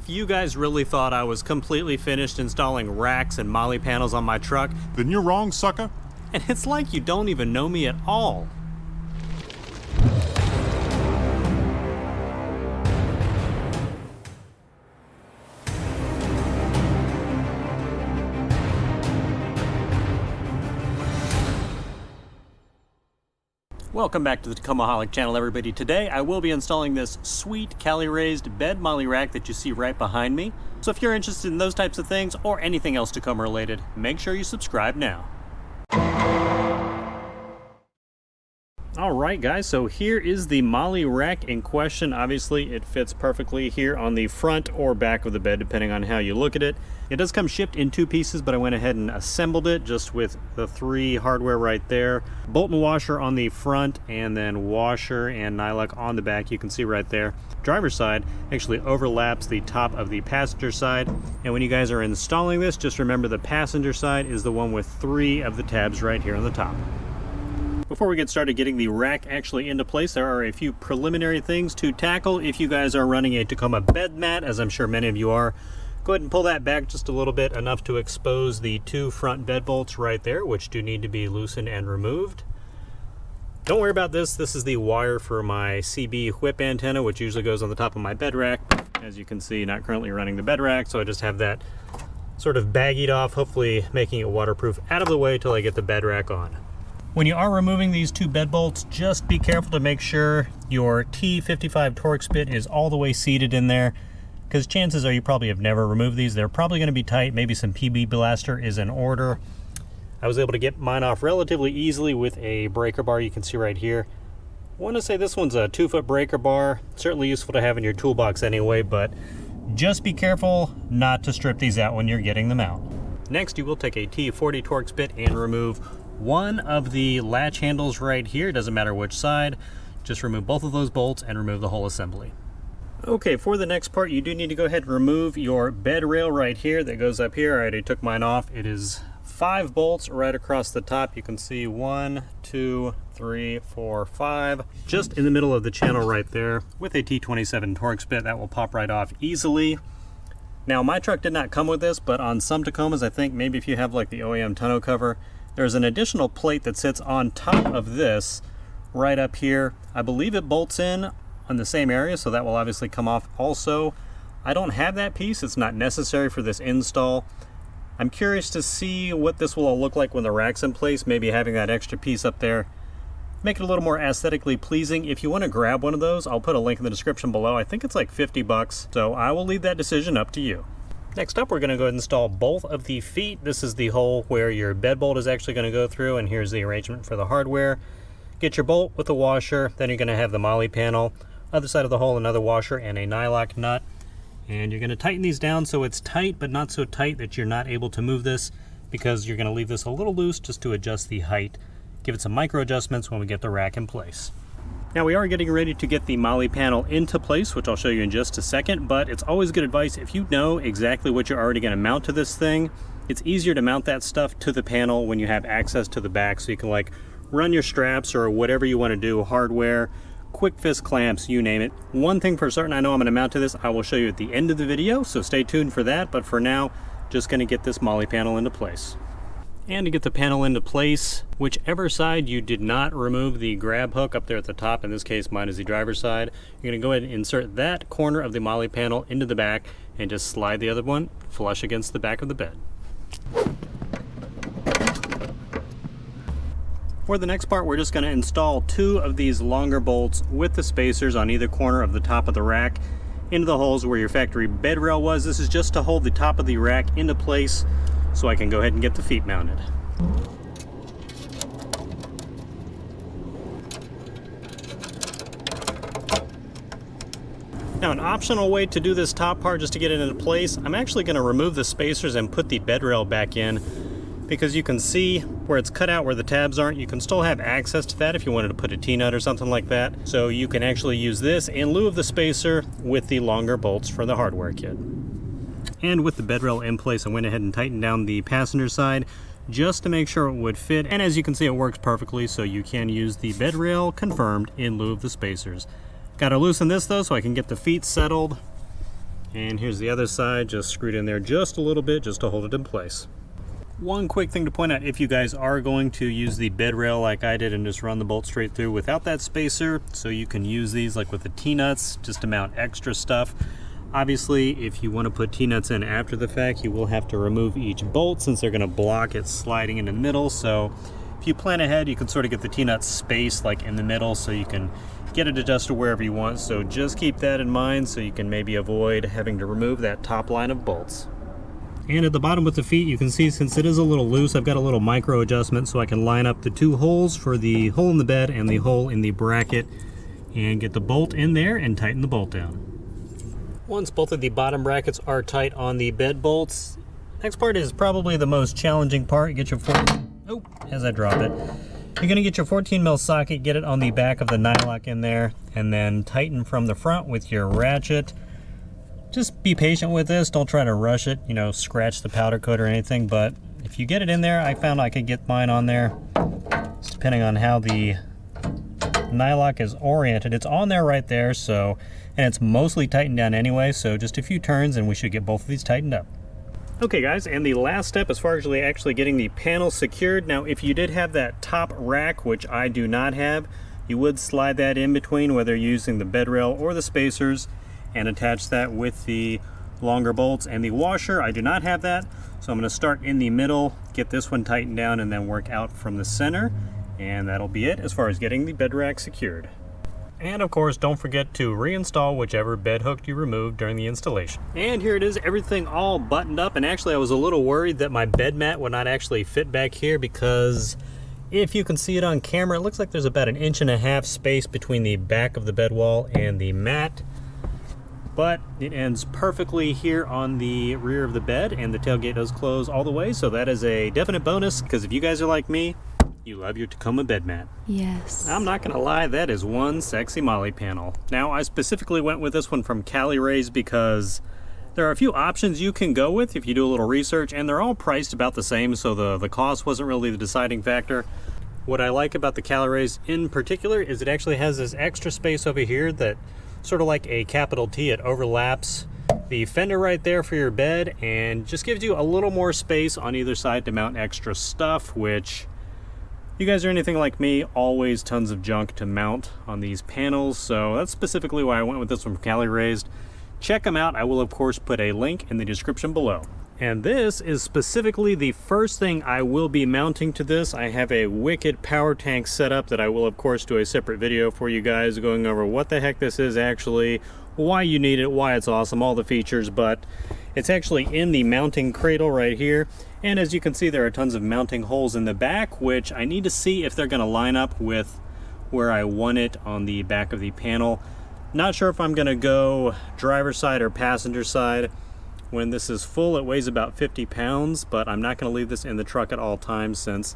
If you guys really thought I was completely finished installing racks and Moly panels on my truck, then you're wrong, sucker. and it's like you don't even know me at all. Welcome back to the Tacomaholic channel, everybody. Today I will be installing this sweet Cali raised bed Moly rack that you see right behind me. So if you're interested in those types of things or anything else Tacoma related, make sure you subscribe now. Alright guys, so here is the Moly rack in question. Obviously it fits perfectly here on the front or back of the bed depending on how you look at it. It does come shipped in two pieces, but I went ahead and assembled it just with the three hardware right there. Bolt and washer on the front, and then washer and nylock on the back. You can see right there. Driver's side actually overlaps the top of the passenger side, and when you guys are installing this, just remember the passenger side is the one with three of the tabs right here on the top. Before we get started getting the rack actually into place, there are a few preliminary things to tackle. If you guys are running a Tacoma bed mat, as I'm sure many of you are, go ahead and pull that back just a little bit, enough to expose the two front bed bolts right there, which do need to be loosened and removed. Don't worry about this. This is the wire for my CB whip antenna, which usually goes on the top of my bed rack. As you can see, not currently running the bed rack, so I just have that sort of baggied off, hopefully making it waterproof, out of the way till I get the bed rack on. When you are removing these two bed bolts, just be careful to make sure your T55 Torx bit is all the way seated in there, because chances are you probably have never removed these. They're probably going to be tight. Maybe some PB blaster is in order. I was able to get mine off relatively easily with a breaker bar you can see right here. I want to say this one's a 2-foot breaker bar. Certainly useful to have in your toolbox anyway, but just be careful not to strip these out when you're getting them out. Next, you will take a T40 Torx bit and remove one of the latch handles right here. Doesn't matter which side. Just remove both of those bolts and remove the whole assembly. Okay, for the next part, you do need to go ahead and remove your bed rail right here that goes up here. I already took mine off. It is 5 bolts right across the top. You can see 1, 2, 3, 4, 5, just in the middle of the channel right there. With a T27 Torx bit, that will pop right off easily. Now, my truck did not come with this, but on some Tacomas, I think maybe if you have like the OEM tonneau cover, there's an additional plate that sits on top of this right up here. I believe it bolts in on the same area, so that will obviously come off also. I don't have that piece. It's not necessary for this install. I'm curious to see what this will all look like when the rack's in place, maybe having that extra piece up there. Make it a little more aesthetically pleasing. If you want to grab one of those, I'll put a link in the description below. I think it's like 50 bucks, so I will leave that decision up to you. Next up, we're going to go ahead and install both of the feet. This is the hole where your bed bolt is actually going to go through, and here's the arrangement for the hardware. Get your bolt with the washer, then you're going to have the Moly panel. Other side of the hole, another washer and a nylock nut. And you're going to tighten these down so it's tight, but not so tight that you're not able to move this, because you're going to leave this a little loose just to adjust the height. Give it some micro adjustments when we get the rack in place. Now we are getting ready to get the Moly panel into place, which I'll show you in just a second, but it's always good advice if you know exactly what you're already going to mount to this thing. It's easier to mount that stuff to the panel when you have access to the back, so you can like run your straps or whatever you want to do, hardware, quick fist clamps, you name it. One thing for certain I know I'm going to mount to this, I will show you at the end of the video, so stay tuned for that, but for now, just going to get this Moly panel into place. And to get the panel into place, whichever side you did not remove the grab hook up there at the top, in this case mine is the driver's side, you're going to go ahead and insert that corner of the Moly panel into the back and just slide the other one flush against the back of the bed. For the next part, we're just going to install 2 of these longer bolts with the spacers on either corner of the top of the rack into the holes where your factory bed rail was. This is just to hold the top of the rack into place so I can go ahead and get the feet mounted. Now, an optional way to do this top part just to get it into place, I'm actually going to remove the spacers and put the bed rail back in, because you can see where it's cut out where the tabs aren't. You can still have access to that if you wanted to put a T-nut or something like that. So you can actually use this in lieu of the spacer with the longer bolts for the hardware kit. And with the bed rail in place, I went ahead and tightened down the passenger side just to make sure it would fit. And as you can see, it works perfectly, so you can use the bed rail confirmed in lieu of the spacers. Got to loosen this though so I can get the feet settled. And here's the other side, just screwed in there just a little bit just to hold it in place. One quick thing to point out, if you guys are going to use the bed rail like I did and just run the bolt straight through without that spacer, so you can use these like with the T-nuts just to mount extra stuff. Obviously, if you want to put T-nuts in after the fact, you will have to remove each bolt since they're going to block it sliding in the middle. So if you plan ahead, you can sort of get the T-nut space like in the middle so you can get it adjusted wherever you want. So just keep that in mind so you can maybe avoid having to remove that top line of bolts. And at the bottom with the feet, you can see since it is a little loose, I've got a little micro adjustment so I can line up the two holes for the hole in the bed and the hole in the bracket and get the bolt in there and tighten the bolt down. Once both of the bottom brackets are tight on the bed bolts, next part is probably the most challenging part. Get your as I drop it. You're going to get your 14 mil socket, get it on the back of the nylock in there, and then tighten from the front with your ratchet. Just be patient with this, don't try to rush it, you know, scratch the powder coat or anything, but if you get it in there, I found I could get mine on there, just depending on how the nylock is oriented. It's on there right there, so, and it's mostly tightened down anyway, so just a few turns and we should get both of these tightened up. Okay guys, and the last step as far as actually getting the panel secured. Now if you did have that top rack, which I do not have, you would slide that in between, whether you're using the bed rail or the spacers, and attach that with the longer bolts and the washer. I do not have that, so I'm going to start in the middle, get this one tightened down, and then work out from the center, and that'll be it as far as getting the bed rack secured. And of course, don't forget to reinstall whichever bed hook you removed during the installation. And here it is, everything all buttoned up, and actually I was a little worried that my bed mat would not actually fit back here because if you can see it on camera, it looks like there's about 1.5 inches space between the back of the bed wall and the mat. But it ends perfectly here on the rear of the bed, and the tailgate does close all the way, so that is a definite bonus, because if you guys are like me, you love your Tacoma bed mat. Yes. I'm not gonna lie, that is one sexy Moly panel. Now, I specifically went with this one from Cali because there are a few options you can go with if you do a little research, and they're all priced about the same, so the cost wasn't really the deciding factor. What I like about the Cali in particular is it actually has this extra space over here that sort of like a capital T. It overlaps the fender right there for your bed and just gives you a little more space on either side to mount extra stuff, which, you guys are anything like me, always tons of junk to mount on these panels, so that's specifically why I went with this one from Cali. Check them out. I will of course put a link in the description below. And this is specifically the first thing I will be mounting to this. I have a wicked power tank setup that I will of course do a separate video for you guys going over what the heck this is actually, why you need it, why it's awesome, all the features, but it's actually in the mounting cradle right here. And as you can see, there are tons of mounting holes in the back, which I need to see if they're gonna line up with where I want it on the back of the panel. Not sure if I'm gonna go driver's side or passenger side. When this is full, it weighs about 50 pounds, but I'm not going to leave this in the truck at all times since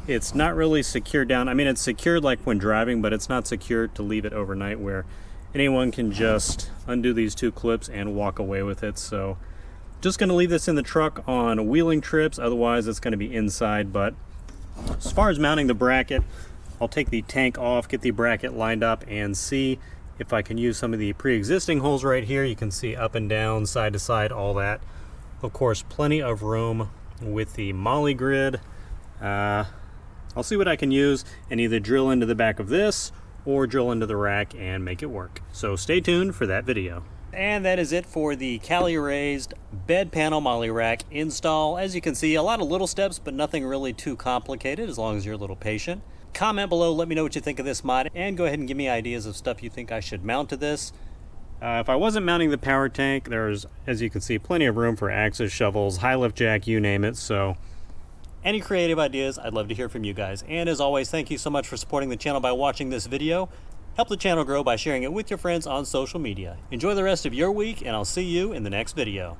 it's not really secured down. I mean, it's secured like when driving, but it's not secured to leave it overnight where anyone can just undo these two clips and walk away with it. So just going to leave this in the truck on wheeling trips, otherwise it's going to be inside. But as far as mounting the bracket, I'll take the tank off, get the bracket lined up, and see if I can use some of the pre-existing holes right here. You can see up and down, side to side, all that. Of course, plenty of room with the Moly grid. I'll see what I can use and either drill into the back of this or drill into the rack and make it work. So stay tuned for that video. And that is it for the Cali raised bed panel Moly rack install. As you can see, a lot of little steps, but nothing really too complicated as long as you're a little patient. Comment below, let me know what you think of this mod, and go ahead and give me ideas of stuff you think I should mount to this. If I wasn't mounting the power tank, there's, as you can see, plenty of room for axes, shovels, high lift jack, you name it. So any creative ideas, I'd love to hear from you guys. And as always, thank you so much for supporting the channel by watching this video. Help the channel grow by sharing it with your friends on social media. Enjoy the rest of your week, and I'll see you in the next video.